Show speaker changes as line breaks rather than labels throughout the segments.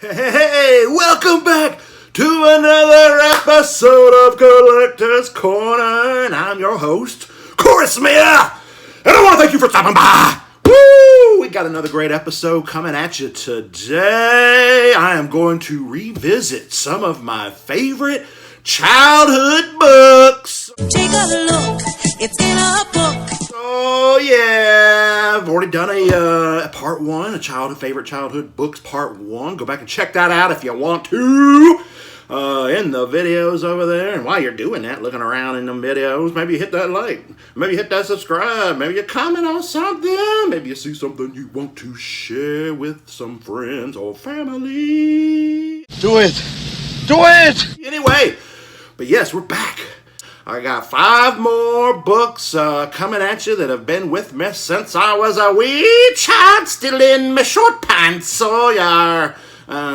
Hey, welcome back to another episode of Collector's Corner, and I'm your host, Corey Smith, and I want to thank you for stopping by. Woo! We got another great episode coming at you today. I am going to revisit some of my favorite childhood books.
Take a look, it's in a book.
Oh yeah, I've already done a part one, favorite childhood books part one. Go back and check that out if you want to. In the videos over there. And while you're doing that, looking around in them videos, maybe you hit that like, maybe you hit that subscribe, maybe you comment on something, maybe you see something you want to share with some friends or family.
Do it! Do it!
Anyway, but yes, we're back. I got 5 more books coming at you that have been with me since I was a wee child, still in my short pants. So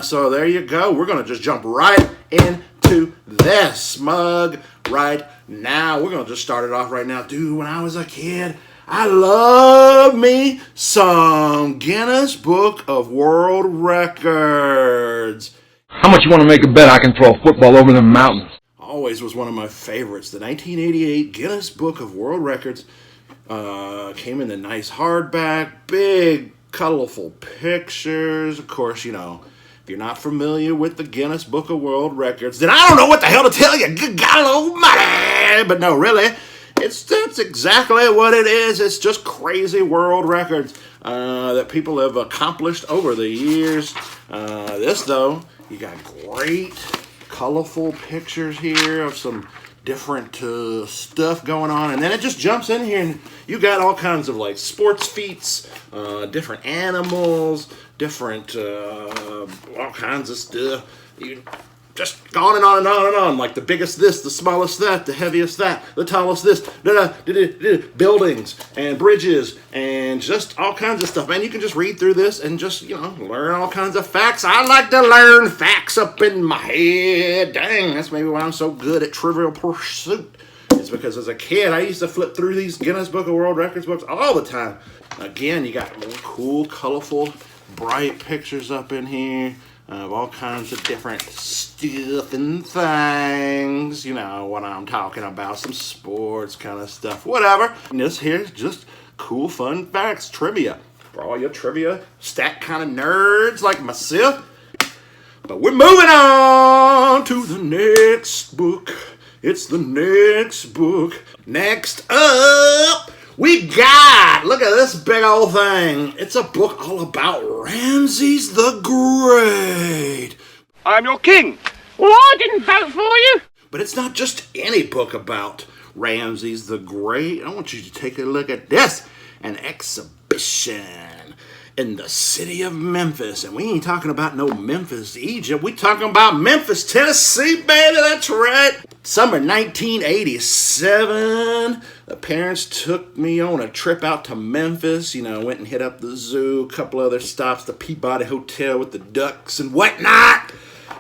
so there you go. We're going to just jump right into this mug right now. We're going to just start it off right now. Dude, when I was a kid, I loved me some Guinness Book of World Records.
How much you want to make a bet I can throw a football over the mountains?
Always was one of my favorites. The 1988 Guinness Book of World Records came in the nice hardback, big, colorful pictures. Of course, you know, if you're not familiar with the Guinness Book of World Records, then I don't know what the hell to tell you. Good God almighty! But no, really, that's exactly what it is. It's just crazy world records that people have accomplished over the years. This, though, you got great colorful pictures here of some different stuff going on, and then it just jumps in here and you got all kinds of like sports feats, different animals, different all kinds of stuff. You just on and on and on and on, like the biggest this, the smallest that, the heaviest that, the tallest this, buildings and bridges and just all kinds of stuff. Man, you can just read through this and just, you know, learn all kinds of facts. I like to learn facts up in my head. Dang, that's maybe why I'm so good at Trivial Pursuit. It's because as a kid, I used to flip through these Guinness Book of World Records books all the time. Again, you got cool, colorful, bright pictures up in here of all kinds of different stuff and things. You know what I'm talking about, some sports kind of stuff, whatever. And this here's just cool, fun facts, trivia. For all your trivia, stat kind of nerds like myself. But we're moving on to the next book. It's the next book. Next up, we got, look at this big old thing. It's a book all about Ramesses the Great.
I'm your king.
Well, I didn't vote for you.
But it's not just any book about Ramesses the Great. I want you to take a look at this. An exhibition in the city of Memphis. And we ain't talking about no Memphis, Egypt. We talking about Memphis, Tennessee, baby. That's right. Summer 1987. The parents took me on a trip out to Memphis. You know, went and hit up the zoo, a couple other stops, the Peabody Hotel with the ducks and whatnot.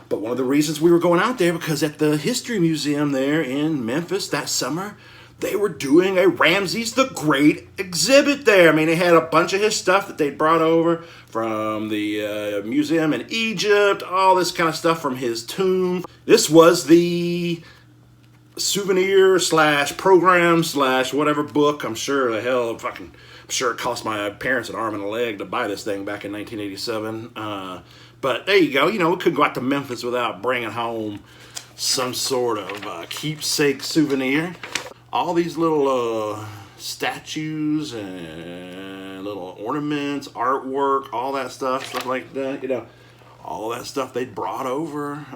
But one of the reasons we were going out there, because at the History Museum there in Memphis that summer, they were doing a Ramesses the Great exhibit there. I mean, they had a bunch of his stuff that they'd brought over from the museum in Egypt, all this kind of stuff from his tomb. This was the souvenir / program / whatever book. I'm sure it cost my parents an arm and a leg to buy this thing back in 1987. But there you go. You know, we couldn't go out to Memphis without bringing home some sort of keepsake souvenir. All these little statues and little ornaments, artwork, all that stuff like that, you know, all that stuff they brought over.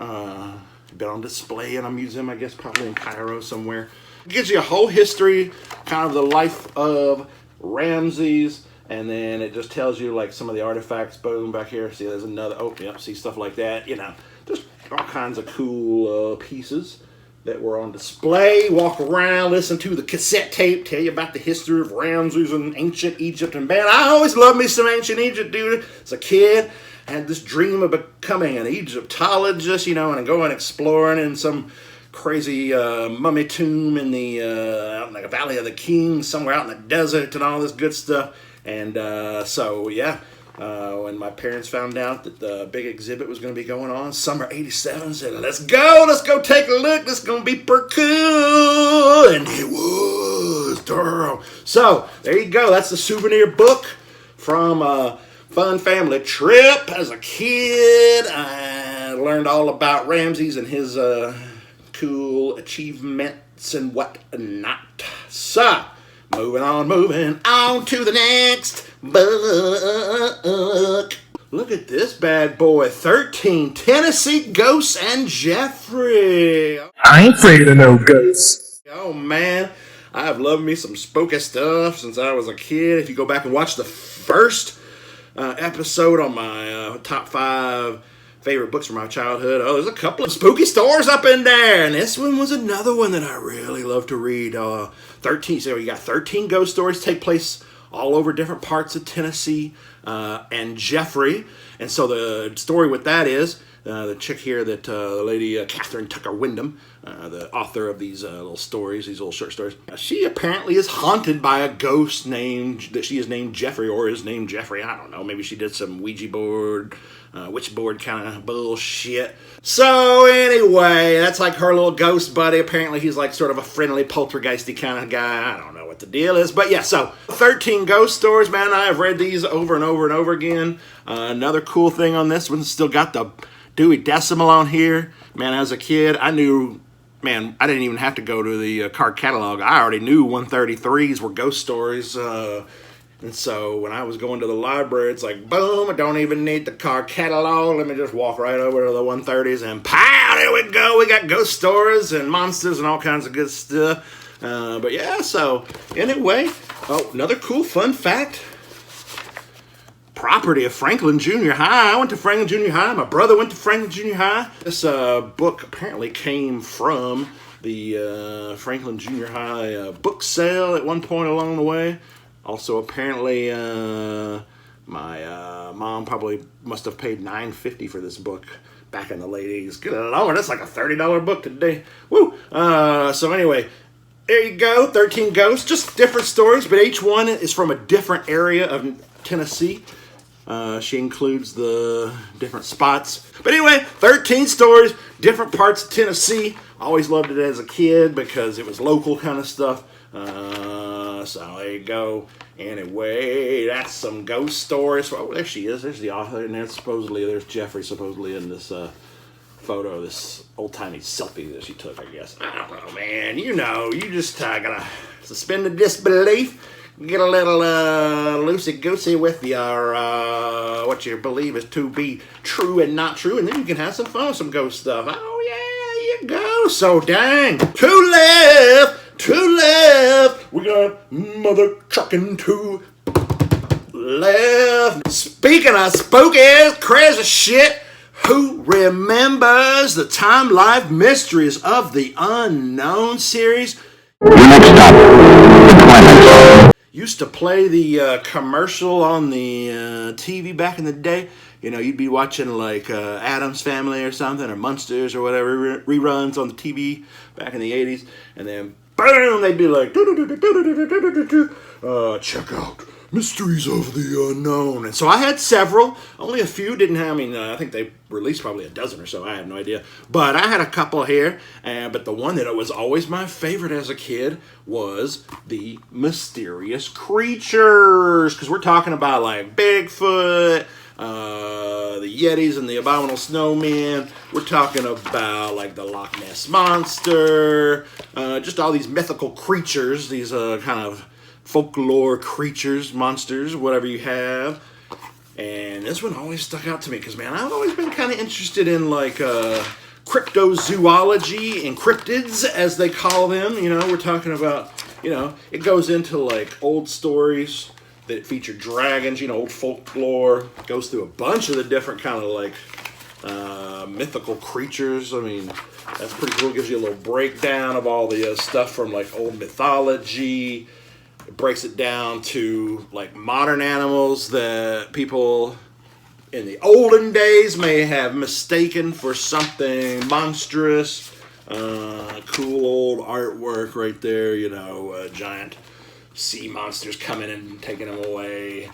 Been on display in a museum, I guess, probably in Cairo somewhere. It gives you a whole history, kind of the life of Ramesses, and then it just tells you like some of the artifacts. Boom, back here. See, there's another. Oh, yep. See stuff like that. You know, just all kinds of cool pieces that were on display. Walk around, listen to the cassette tape, tell you about the history of Ramesses and ancient Egypt. And man, I always loved me some ancient Egypt, dude. As a kid, I had this dream of becoming an Egyptologist, you know, and going exploring in some crazy mummy tomb in the out in the Valley of the Kings, somewhere out in the desert and all this good stuff. And so, yeah, When my parents found out that the big exhibit was going to be going on, summer '87, said, let's go take a look, this is going to be pretty cool, and it was, girl. So, there you go, that's the souvenir book from a fun family trip. As a kid, I learned all about Ramesses and his cool achievements and whatnot. So, moving on to the next book. Look at this bad boy, 13 Tennessee Ghosts and Jeffrey.
I ain't afraid of no ghosts.
Oh man, I have loved me some spooky stuff since I was a kid. If you go back and watch the first episode on my top 5 favorite books from my childhood, there's a couple of spooky stories up in there, and this one was another one that I really love to read. 13, so you got 13 ghost stories take place all over different parts of Tennessee and Jeffrey. And so the story with that is the chick here, that the lady Kathryn Windham, the author of these little stories, these little short stories, she apparently is haunted by a ghost that she is named Jeffrey, or is named Jeffrey. I don't know. Maybe she did some Ouija board, witch board kind of bullshit. So anyway, that's like her little ghost buddy. Apparently he's like sort of a friendly poltergeisty kind of guy. I don't know what the deal is, but yeah, so 13 ghost stories, man. I have read these over and over and over again. Another cool thing on this one, still got the Dewey Decimal on here. Man, as a kid, I knew, man, I didn't even have to go to the card catalog. I already knew 133s were ghost stories. And so when I was going to the library, it's like, boom, I don't even need the card catalog. Let me just walk right over to the 130s and pow, there we go. We got ghost stories and monsters and all kinds of good stuff. But yeah, so anyway, another cool fun fact. Property of Franklin Junior High. I went to Franklin Junior High. My brother went to Franklin Junior High. This book apparently came from the Franklin Junior High book sale at one point along the way. Also, apparently, my mom probably must have paid $9.50 for this book back in the late 80s. Good Lord, that's like a $30 book today. Woo! So anyway, there you go, 13 ghosts, just different stories, but each one is from a different area of Tennessee. She includes the different spots. But anyway, 13 stories, different parts of Tennessee. Always loved it as a kid because it was local kind of stuff. So there you go. Anyway, that's some ghost stories. Oh, there she is. There's the author. And there's Jeffrey supposedly in this photo, this old-timey selfie that she took, I guess. I don't know, man. You know, you just gotta suspend the disbelief. Get a little loosey-goosey with your what you believe is to be true and not true, and then you can have some fun with some ghost stuff. Oh, yeah, you go. So, dang. Two left. We got mother trucking two left. Speaking of spooky, crazy shit, who remembers the Time Life Mysteries of the Unknown series?
Next stop,
Used to play the commercial on the TV back in the day. You know, you'd be watching like Addams Family or something, or Munsters or whatever, reruns on the TV back in the 80s. And then, boom, they'd be like, check out Mysteries of the Unknown. And so I had several. Only a few didn't have, I think they released probably a dozen or so. I have no idea. But I had a couple here. But the one that was always my favorite as a kid was the mysterious creatures. Because we're talking about like Bigfoot, the Yetis and the Abominable Snowmen. We're talking about like the Loch Ness Monster. Just all these mythical creatures. These kind of folklore creatures, monsters, whatever you have. And this one always stuck out to me because, man, I've always been kind of interested in like cryptozoology and cryptids, as they call them. You know, we're talking about, it goes into like old stories that feature dragons, old folklore. Goes through a bunch of the different kind of like mythical creatures. That's pretty cool. It gives you a little breakdown of all the stuff from like old mythology. It breaks it down to like modern animals that people in the olden days may have mistaken for something monstrous. Cool old artwork right there, giant sea monsters coming and taking them away.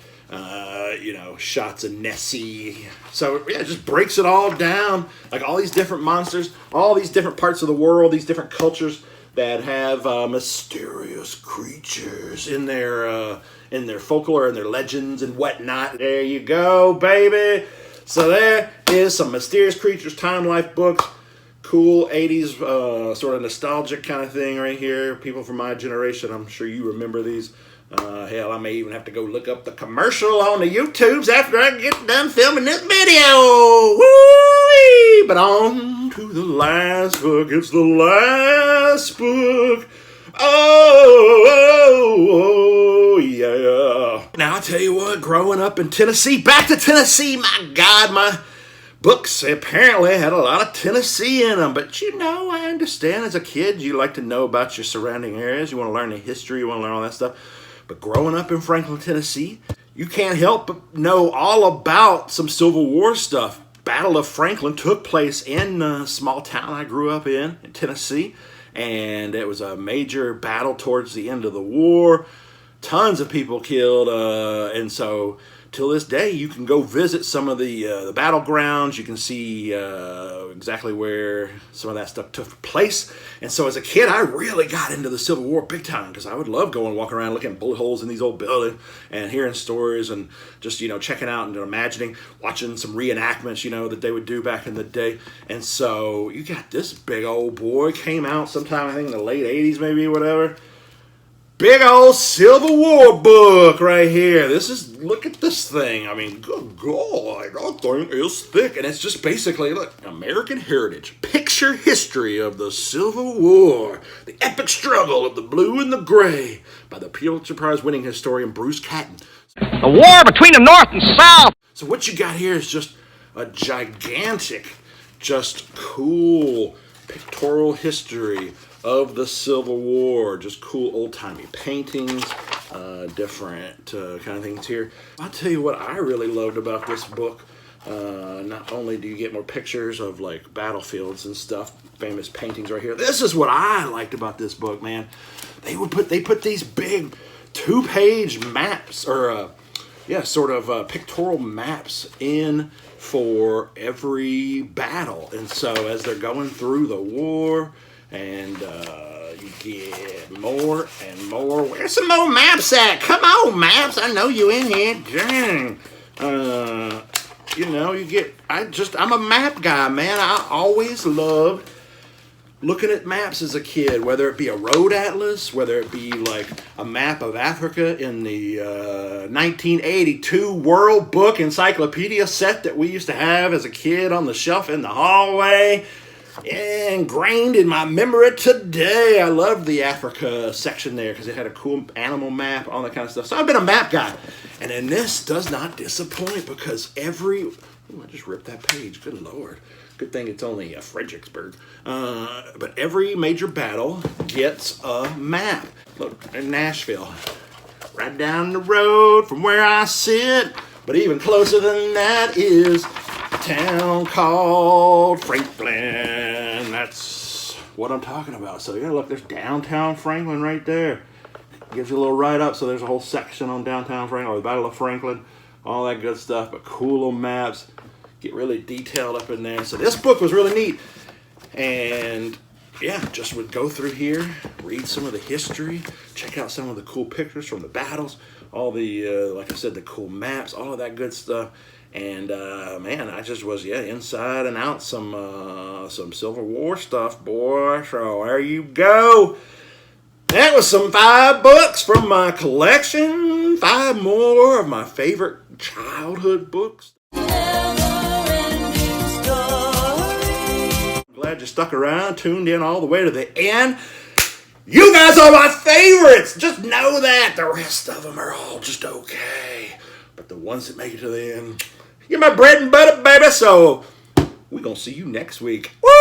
shots of Nessie. So yeah, it just breaks it all down, like all these different monsters, all these different parts of the world, these different cultures that have mysterious creatures in their folklore and their legends and whatnot. There you go, baby. So there is some mysterious creatures, time life books. Cool 80s sort of nostalgic kind of thing right here. People from my generation, I'm sure you remember these. Hell, I may even have to go look up the commercial on the YouTubes after I get done filming this video. Woo-wee! But on to the last book. It's the last book. Oh, yeah. Now, I'll tell you what, growing up in Tennessee, back to Tennessee, my God, my books apparently had a lot of Tennessee in them. But I understand as a kid, you like to know about your surrounding areas. You want to learn the history, you want to learn all that stuff. But growing up in Franklin, Tennessee, you can't help but know all about some Civil War stuff. Battle of Franklin took place in the small town I grew up in Tennessee. And it was a major battle towards the end of the war. Tons of people killed. And so till this day, you can go visit some of the battlegrounds. You can see exactly where some of that stuff took place. And so as a kid, I really got into the Civil War big time because I would love going walking around looking at bullet holes in these old buildings and hearing stories and just, checking out and imagining, watching some reenactments, that they would do back in the day. And so you got this big old boy, came out sometime, I think in the late 80s maybe, whatever. Big old Civil War book right here. Look at this thing. I mean, good God, that thing is thick. And it's just basically, look, American heritage. Picture history of the Civil War. The epic struggle of the blue and the gray by the Pulitzer Prize winning historian Bruce Catton.
The war between the North and South.
So what you got here is just a gigantic, just cool pictorial history of the Civil War. Just cool old-timey paintings, different kind of things here. I'll tell you what I really loved about this book. Not only do you get more pictures of like battlefields and stuff, famous paintings right here. This is what I liked about this book, man. They put these big 2-page maps or pictorial maps in for every battle. And so as they're going through the war, and you get more and more. Where's some more maps at? Come on, maps. I know you in here. Dang. I'm a map guy, man. I always loved looking at maps as a kid, whether it be a road atlas, whether it be like a map of Africa in the 1982 World Book Encyclopedia set that we used to have as a kid on the shelf in the hallway. Ingrained in my memory today. I loved the Africa section there because it had a cool animal map, all that kind of stuff. So I've been a map guy. And then this does not disappoint because I just ripped that page. Good Lord. Good thing it's only Fredericksburg. But every major battle gets a map. Look, in Nashville. Right down the road from where I sit. But even closer than that is a town called Franklin. That's what I'm talking about. So yeah, look, there's downtown Franklin right there. Gives you a little write-up. So there's a whole section on downtown Franklin, or the Battle of Franklin, all that good stuff. But cool little maps. Get really detailed up in there. So this book was really neat. And yeah, just would go through here, read some of the history, check out some of the cool pictures from the battles, all the, like I said, the cool maps, all of that good stuff. And man, I just was, inside and out some Civil War stuff, boy. So there you go. That was some 5 books from my collection. 5 more of my favorite childhood books. Glad you stuck around, tuned in all the way to the end. You guys are my favorites. Just know that. The rest of them are all just okay. But the ones that make it to the end, you're my bread and butter, baby. So we're going to see you next week. Woo!